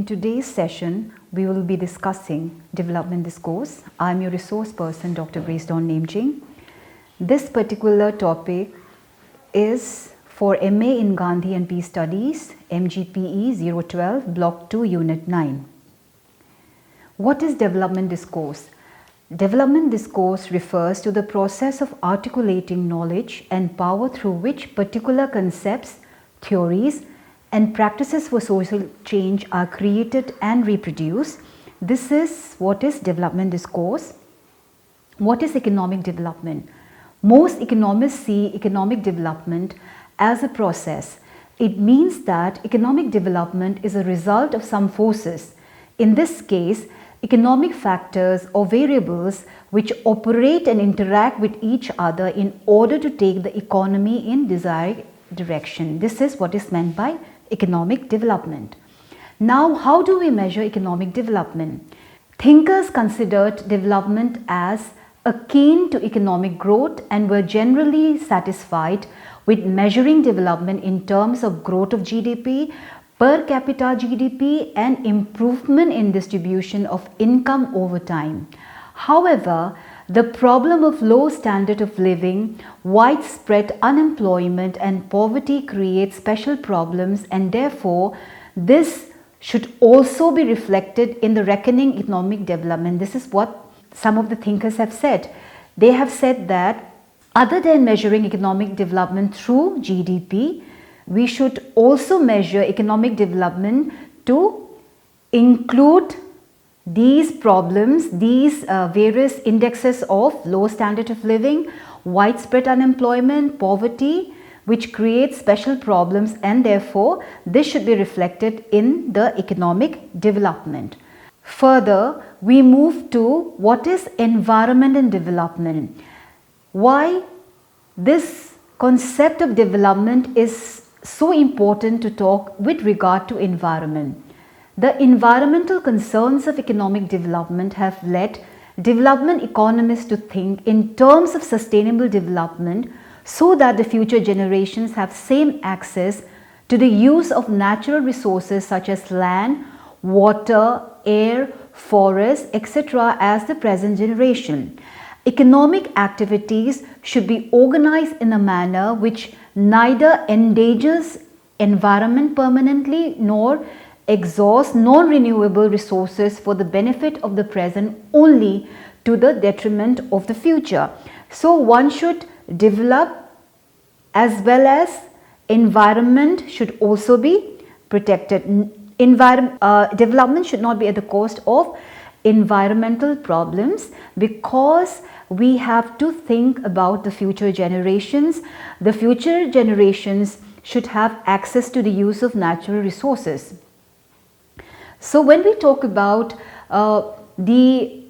today's session, we will be discussing Development Discourse. I'm your resource person, Dr. Grace Dawn Namjing. This particular topic is for MA in Gandhi and Peace Studies, MGPE 012, Block 2, Unit 9. What is Development Discourse? Development discourse refers to the process of articulating knowledge and power through which particular concepts, theories, and practices for social change are created and reproduced. This is what is development discourse. What is economic development? Most economists see economic development as a process. It means that economic development is a result of some forces. In this case, economic factors or variables which operate and interact with each other in order to take the economy in desired direction. This is what is meant by economic development. Now, how do we measure economic development? Thinkers considered development as akin to economic growth and were generally satisfied with measuring development in terms of growth of GDP, per capita GDP, and improvement in distribution of income over time. However, the problem of low standard of living, widespread unemployment and poverty create special problems, and therefore this should also be reflected in the reckoning economic development. This is what some of the thinkers have said. They have said that other than measuring economic development through GDP, we should also measure economic development to include these problems, these various indexes of low standard of living, widespread unemployment, poverty, which creates special problems, and therefore this should be reflected in the economic development. Further, we move to what is environment and development. Why this concept of development is so important to talk with regard to environment. The environmental concerns of economic development have led development economists to think in terms of sustainable development so that the future generations have same access to the use of natural resources such as land, water, air, forests, etc. as the present generation. Economic activities should be organized in a manner which neither endangers environment permanently nor exhausts non-renewable resources for the benefit of the present only to the detriment of the future. So one should develop as well as environment should also be protected. Development should not be at the cost of environmental problems, because we have to think about the future generations. The future generations should have access to the use of natural resources. So when we talk about the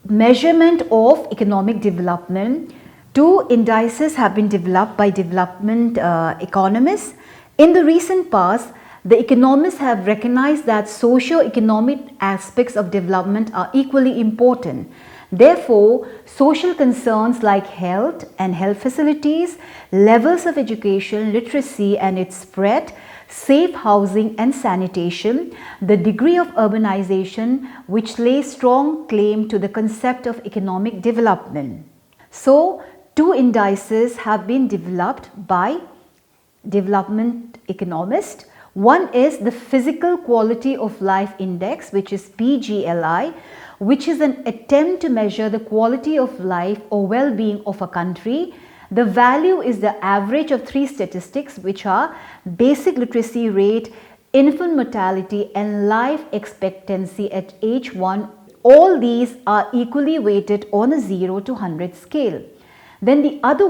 measurement of economic development, two indices have been developed by development economists. In the recent past, the economists have recognized that socio-economic aspects of development are equally important. Therefore, social concerns like health and health facilities, levels of education, literacy and its spread, safe housing and sanitation, the degree of urbanization, which lays strong claim to the concept of economic development. So, two indices have been developed by development economists. One is the Physical Quality of Life Index, which is PGLI, which is an attempt to measure the quality of life or well-being of a country. The value is the average of three statistics, which are basic literacy rate, infant mortality and life expectancy at age 1. All these are equally weighted on a 0 to 100 scale. Then the other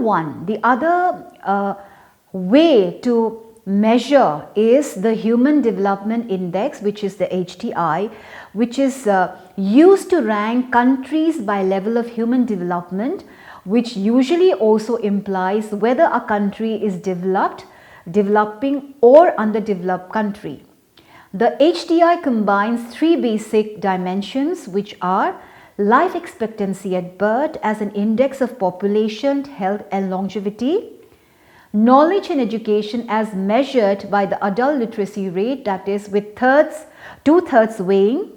way to measure is the Human Development Index, which is the HDI, which is used to rank countries by level of human development, which usually also implies whether a country is developed, developing or underdeveloped country. The HDI combines three basic dimensions, which are life expectancy at birth as an index of population, health and longevity, knowledge and education as measured by the adult literacy rate, that is with two-thirds weighing,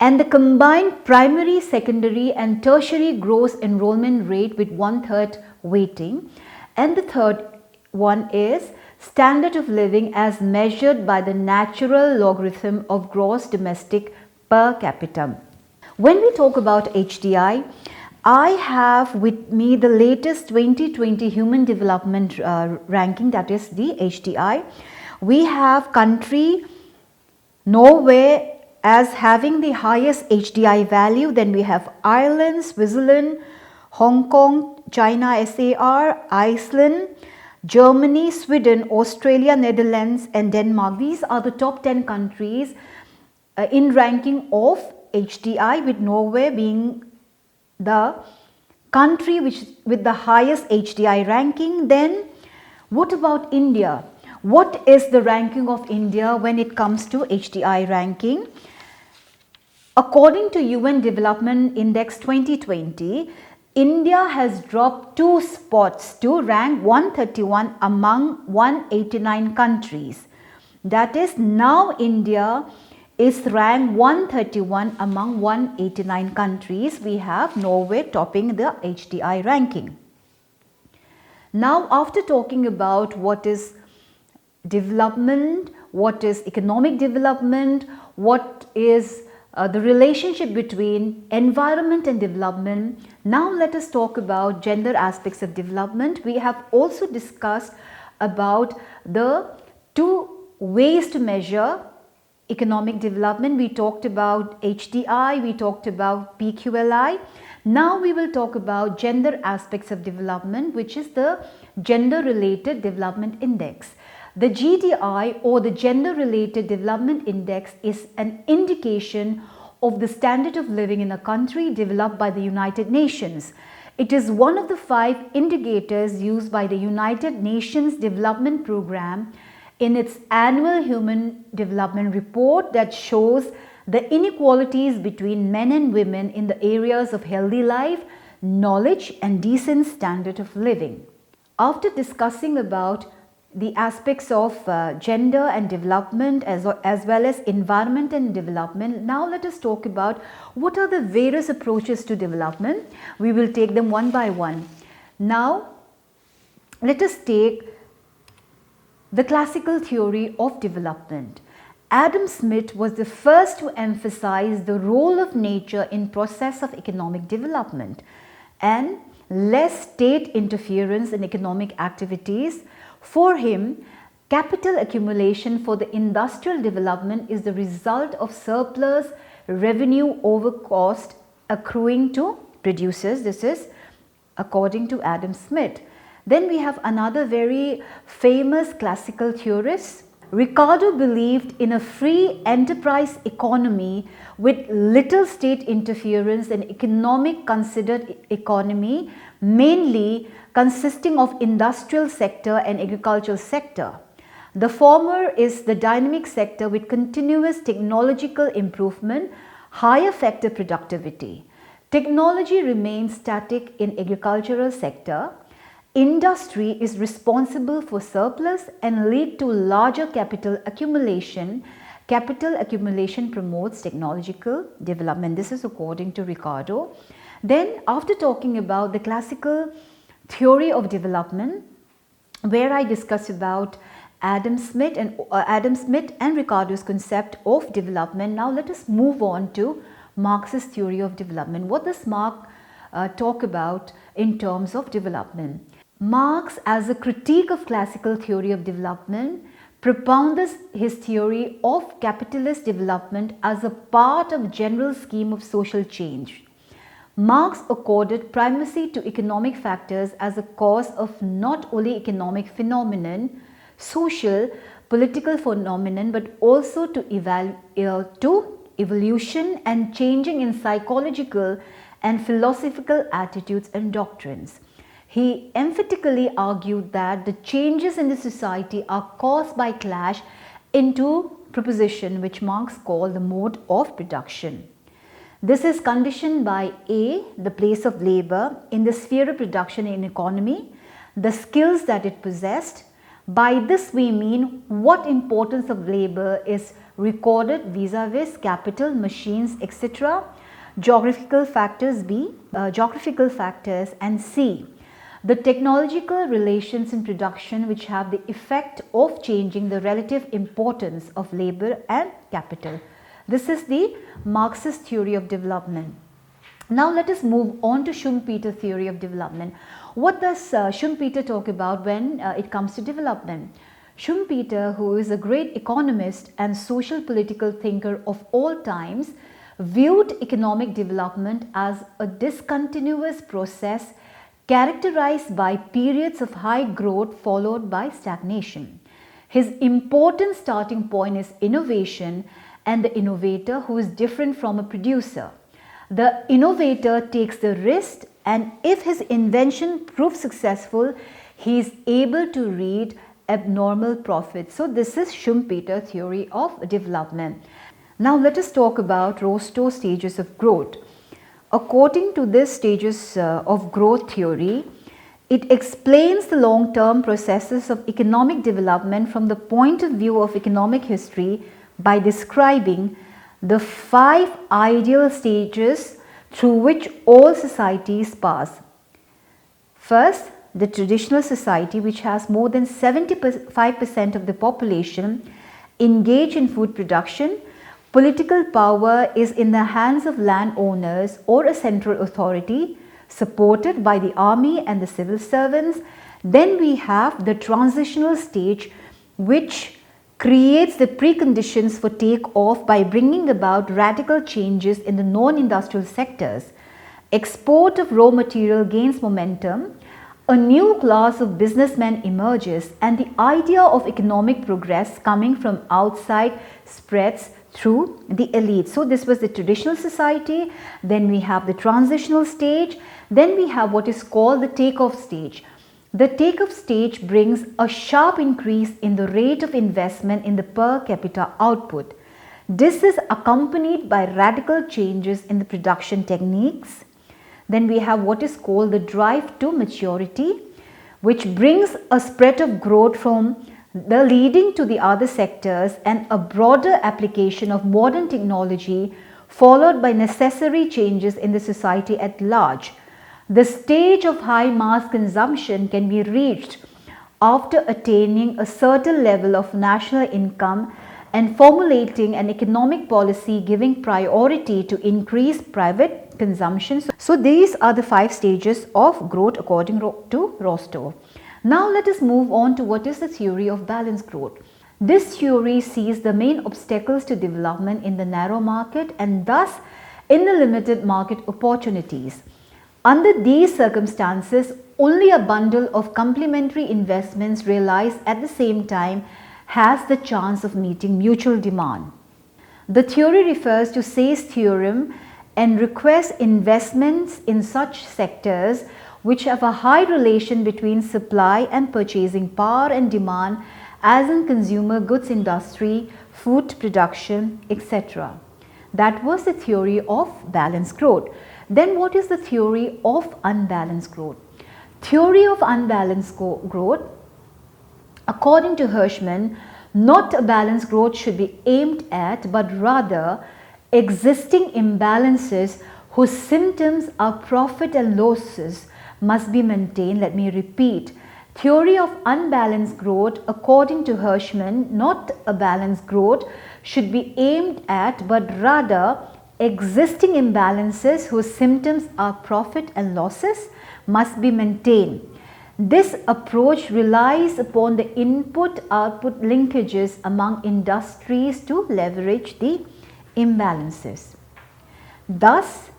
and the combined primary, secondary and tertiary gross enrollment rate with 1/3 weighting. And the third one is standard of living as measured by the natural logarithm of gross domestic per capita. When we talk about HDI, I have with me the latest 2020 Human Development Ranking, that is the HDI. We have country Norway as having the highest HDI value. Then we have Ireland, Switzerland, Hong Kong, China, SAR, Iceland, Germany, Sweden, Australia, Netherlands and Denmark. These are the top 10 countries in ranking of HDI, with Norway being the country with the highest HDI ranking. Then what about India? What is the ranking of India when it comes to HDI ranking? According to UN Development Index 2020, India has dropped 2 spots to rank 131 among 189 countries. That is, now India is ranked 131 among 189 countries. We have Norway topping the HDI ranking. Now, after talking about what is development, what is economic development, what is the relationship between environment and development, now let us talk about gender aspects of development. We have also discussed about the 2 ways to measure economic development. We talked about HDI, we talked about PQLI. Now we will talk about gender aspects of development, which is the Gender Related Development Index. The GDI, or the Gender Related Development Index, is an indication of the standard of living in a country developed by the United Nations. It is one of the 5 indicators used by the United Nations Development Programme in its annual Human Development Report that shows the inequalities between men and women in the areas of healthy life, knowledge and decent standard of living. After discussing about the aspects of gender and development as well as environment and development, now let us talk about what are the various approaches to development. We will take them one by one. Now let us take the classical theory of development. Adam Smith was the first to emphasize the role of nature in process of economic development and less state interference in economic activities. For him, capital accumulation for the industrial development is the result of surplus revenue over cost accruing to producers. This is according to Adam Smith. Then we have another very famous classical theorist. Ricardo believed in a free enterprise economy with little state interference and economic considered economy, mainly consisting of industrial sector and agricultural sector. The former is the dynamic sector with continuous technological improvement, high effective productivity. Technology remains static in agricultural sector. Industry is responsible for surplus and lead to larger capital accumulation. Capital accumulation promotes technological development. This is according to Ricardo. Then after talking about the classical theory of development, where I discussed about Adam Smith and Ricardo's concept of development, now let us move on to Marx's theory of development. What does Marx talk about in terms of development? Marx, as a critique of classical theory of development, propounds his theory of capitalist development as a part of general scheme of social change. Marx accorded primacy to economic factors as a cause of not only economic phenomenon, social, political phenomenon, but also to evolution and changing in psychological and philosophical attitudes and doctrines. He emphatically argued that the changes in the society are caused by clash into proposition, which Marx called the mode of production. This is conditioned by A, the place of labor in the sphere of production in economy, the skills that it possessed. By this we mean what importance of labor is recorded vis-a-vis capital, machines, etc. Geographical factors and C, the technological relations in production which have the effect of changing the relative importance of labor and capital. This is the Marxist theory of development. Now let us move on to Schumpeter theory of development. What does Schumpeter talk about when it comes to development? Schumpeter, who is a great economist and social political thinker of all times, viewed economic development as a discontinuous process characterized by periods of high growth followed by stagnation. His important starting point is innovation and the innovator who is different from a producer. The innovator takes the risk, and if his invention proves successful, he is able to reap abnormal profits. So this is Schumpeter theory of development. Now let us talk about Rostow's stages of growth. According to this stages of growth theory, it explains the long-term processes of economic development from the point of view of economic history by describing the 5 ideal stages through which all societies pass. First, the traditional society, which has more than 75% of the population engaged in food production. Political power is in the hands of landowners or a central authority supported by the army and the civil servants. Then we have the transitional stage, which creates the preconditions for take-off by bringing about radical changes in the non-industrial sectors. Export of raw material gains momentum, a new class of businessmen emerges, and the idea of economic progress coming from outside spreads through the elite. So this was the traditional society. Then we have the transitional stage. Then we have what is called the take-off stage. The take-off stage brings a sharp increase in the rate of investment in the per capita output. This is accompanied by radical changes in the production techniques. Then we have what is called the drive to maturity, which brings a spread of growth from the leading to the other sectors and a broader application of modern technology, followed by necessary changes in the society at large. The stage of high mass consumption can be reached after attaining a certain level of national income and formulating an economic policy giving priority to increase private consumption. So these are the 5 stages of growth according to Rostow. Now let us move on to what is the theory of balanced growth. This theory sees the main obstacles to development in the narrow market and thus in the limited market opportunities. Under these circumstances, only a bundle of complementary investments realized at the same time has the chance of meeting mutual demand. The theory refers to Say's theorem and requests investments in such sectors which have a high relation between supply and purchasing power and demand, as in consumer goods industry, food production, etc. That was the theory of balanced growth. Then what is the theory of unbalanced growth? Theory of unbalanced growth, according to Hirschman, not a balanced growth should be aimed at, but rather existing imbalances whose symptoms are profit and losses must be maintained. Let me repeat. Theory of unbalanced growth, according to Hirschman, not a balanced growth should be aimed at, but rather existing imbalances whose symptoms are profit and losses must be maintained. This approach relies upon the input-output linkages among industries to leverage the imbalances. Thus,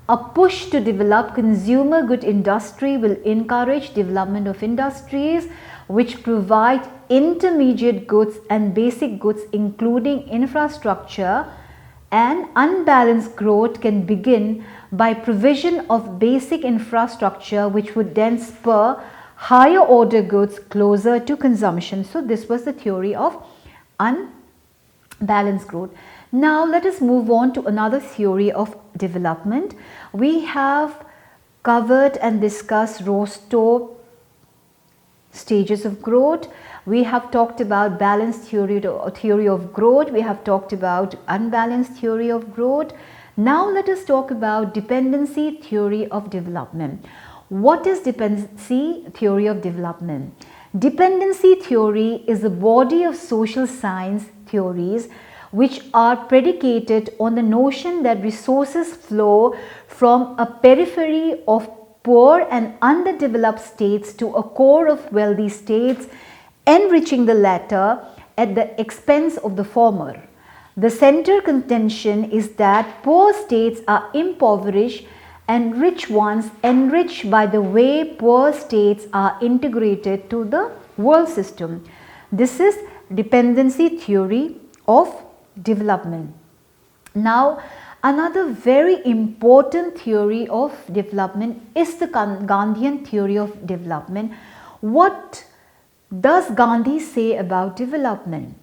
a push to develop consumer good industry will encourage development of industries which provide intermediate goods and basic goods, including infrastructure, and unbalanced growth can begin by provision of basic infrastructure which would then spur higher order goods closer to consumption. So this was the theory of unbalanced growth. Now let us move on to another theory of development. We have covered and discussed Rostow stages of growth. We have talked about balanced theory of growth. We have talked about unbalanced theory of growth. Now let us talk about dependency theory of development. What is dependency theory of development? Dependency theory is a body of social science theories which are predicated on the notion that resources flow from a periphery of poor and underdeveloped states to a core of wealthy states, enriching the latter at the expense of the former. The central contention is that poor states are impoverished and rich ones enriched by the way poor states are integrated to the world system. This is dependency theory of development. Now, another very important theory of development is the Gandhian theory of development. What does Gandhi say about development?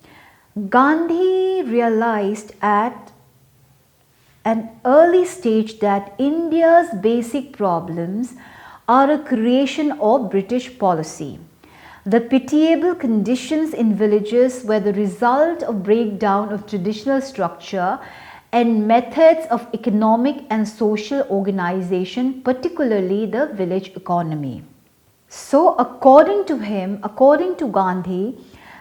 Gandhi realized at an early stage that India's basic problems are a creation of British policy. The pitiable conditions in villages were the result of breakdown of traditional structure and methods of economic and social organization, particularly the village economy. So according to him, according to Gandhi,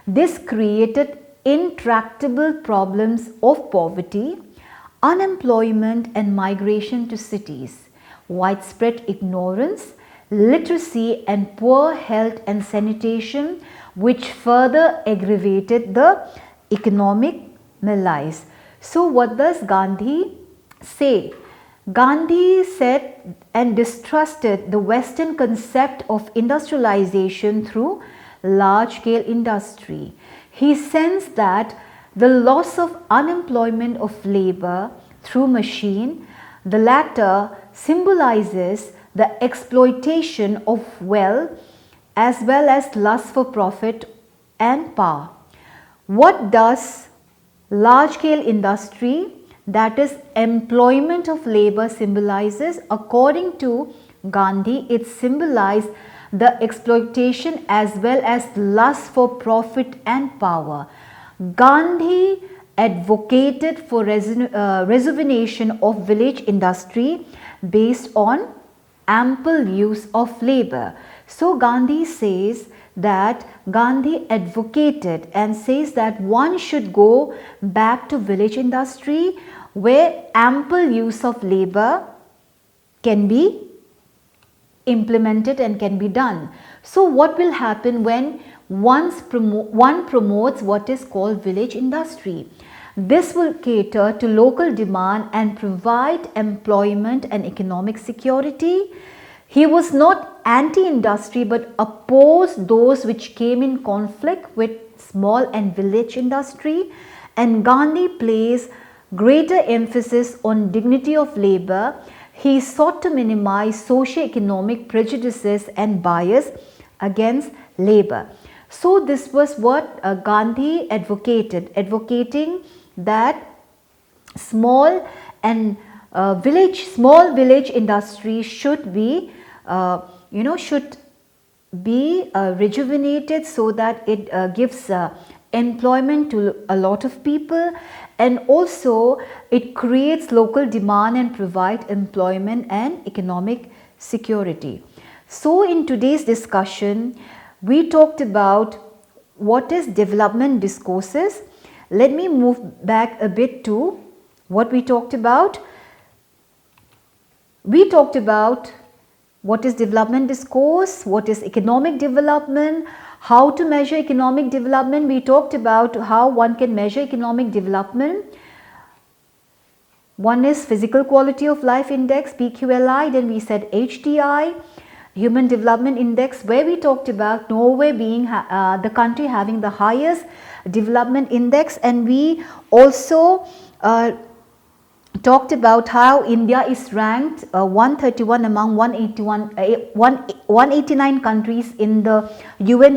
this created intractable problems of poverty, unemployment and migration to cities, widespread ignorance, literacy and poor health and sanitation, which further aggravated the economic malaise. So what does Gandhi say? Gandhi said and distrusted the Western concept of industrialization through large-scale industry. He sensed that the loss of unemployment of labor through machine, the latter symbolizes the exploitation of wealth as well as lust for profit and power. What does large-scale industry, that is employment of labor, symbolizes? According to Gandhi, it symbolized the exploitation as well as lust for profit and power. Gandhi advocated for rejuvenation of village industry based on ample use of labor. So Gandhi says that Gandhi advocated and says that one should go back to village industry where ample use of labor can be implemented and can be done. So what will happen when one promotes what is called village industry? This will cater to local demand and provide employment and economic security. He was not anti-industry but opposed those which came in conflict with small and village industry, and Gandhi placed greater emphasis on dignity of labor. He sought to minimize socio-economic prejudices and bias against labor. So this was what Gandhi advocated, advocating that small village industry should be rejuvenated so that it gives employment to a lot of people, and also it creates local demand and provide employment and economic security. So in today's discussion, we talked about what is development discourses. Let me move back a bit to what we talked about. We talked about what is development discourse, what is economic development, how to measure economic development. We talked about how one can measure economic development. One is physical quality of life index, PQLI, then we said HDI, Human Development Index, where we talked about Norway being the country having the highest development index, and we also talked about how India is ranked 131 among 189 countries in the UN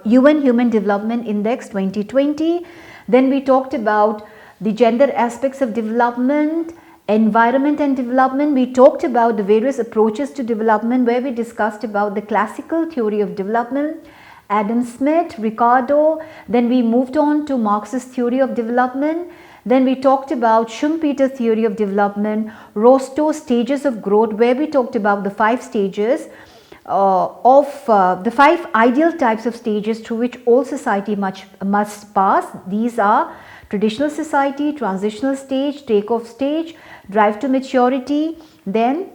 Human Development Index 2020. Then we talked about the gender aspects of development, Environment and development, we talked about the various approaches to development, where we discussed about the classical theory of development, Adam Smith, Ricardo, then we moved on to Marxist theory of development, then we talked about Schumpeter theory of development, Rostow's stages of growth, where we talked about the 5 stages the 5 ideal types of stages through which all society must pass. These are traditional society, transitional stage, takeoff stage, drive to maturity, then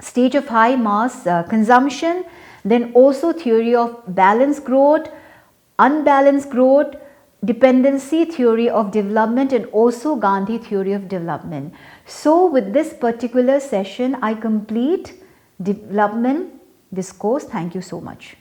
stage of high mass consumption, then also theory of balanced growth, unbalanced growth, dependency theory of development, and also Gandhi theory of development. So with this particular session, I complete development discourse. Thank you so much.